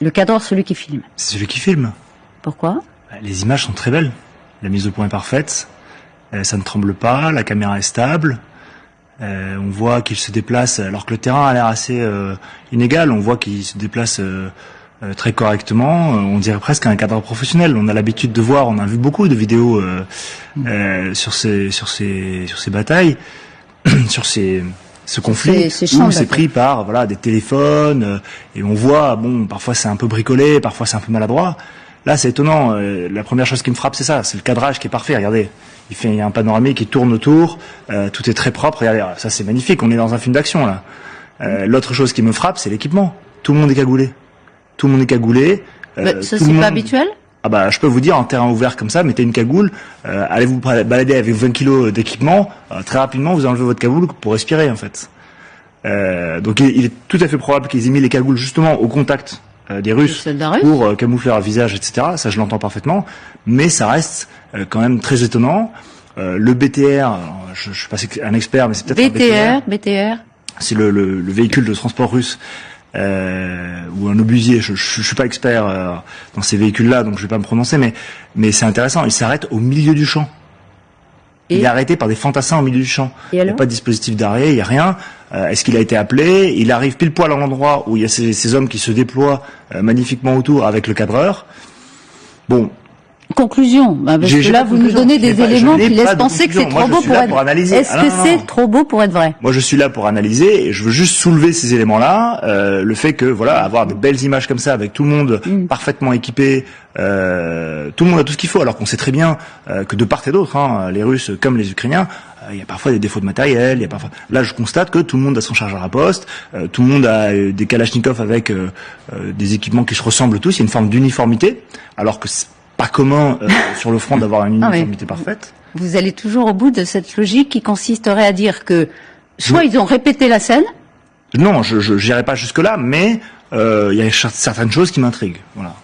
Le cadreur, celui qui filme. C'est celui qui filme. Pourquoi? Les images sont très belles. La mise au point est parfaite. Ça ne tremble pas. La caméra est stable. On voit qu'il se déplace, alors que le terrain a l'air assez inégal. On voit qu'il se déplace très correctement. On dirait presque un cadreur professionnel. On a l'habitude de voir, on a vu beaucoup de vidéos sur ces batailles, sur ce conflit où c'est pris par des téléphones et on voit parfois c'est un peu bricolé, parfois c'est un peu maladroit. Là c'est étonnant. La première chose qui me frappe c'est ça, c'est le cadrage qui est parfait. Regardez, il y a un panoramique qui tourne autour, tout est très propre. Regardez, ça c'est magnifique. On est dans un film d'action là. L'autre chose qui me frappe c'est l'équipement. Tout le monde est cagoulé. Tout le monde est cagoulé. Ça c'est pas habituel? Ah bah je peux vous dire, en terrain ouvert comme ça, mettez une cagoule, allez vous balader avec 20 kilos d'équipement, très rapidement vous enlevez votre cagoule pour respirer en fait. Donc il est tout à fait probable qu'ils aient mis les cagoules justement au contact des Russes pour camoufler leur visage, etc. Ça je l'entends parfaitement, mais ça reste quand même très étonnant. Le BTR, je suis pas un expert, mais c'est peut-être BTR. C'est le véhicule de transport russe. Ou un obusier, je suis pas expert dans ces véhicules-là, donc je vais pas me prononcer, mais c'est intéressant. Il s'arrête au milieu du champ. Il est arrêté par des fantassins au milieu du champ. Il n'y a pas de dispositif d'arrêt, il n'y a rien. Est-ce qu'il a été appelé? Il arrive pile poil à l'endroit où il y a ces hommes qui se déploient magnifiquement autour avec le cadreur. Bon. Conclusion, parce que là vous nous donnez des éléments qui laissent penser que c'est trop beau pour être vrai. Est-ce que c'est trop beau pour être vrai? Moi je suis là pour analyser et je veux juste soulever ces éléments-là, le fait que avoir de belles images comme ça avec tout le monde parfaitement équipé, tout le monde a tout ce qu'il faut, alors qu'on sait très bien que de part et d'autre, les Russes comme les Ukrainiens, il y a parfois des défauts de matériel, là je constate que tout le monde a son chargeur à poste, tout le monde a des Kalachnikov avec des équipements qui se ressemblent tous, il y a une forme d'uniformité, alors que c'est pas commun sur le front d'avoir une uniformité parfaite. Vous allez toujours au bout de cette logique qui consisterait à dire que soit ils ont répété la scène. Non, je n'irai pas jusque là, mais il y a certaines choses qui m'intriguent. Voilà.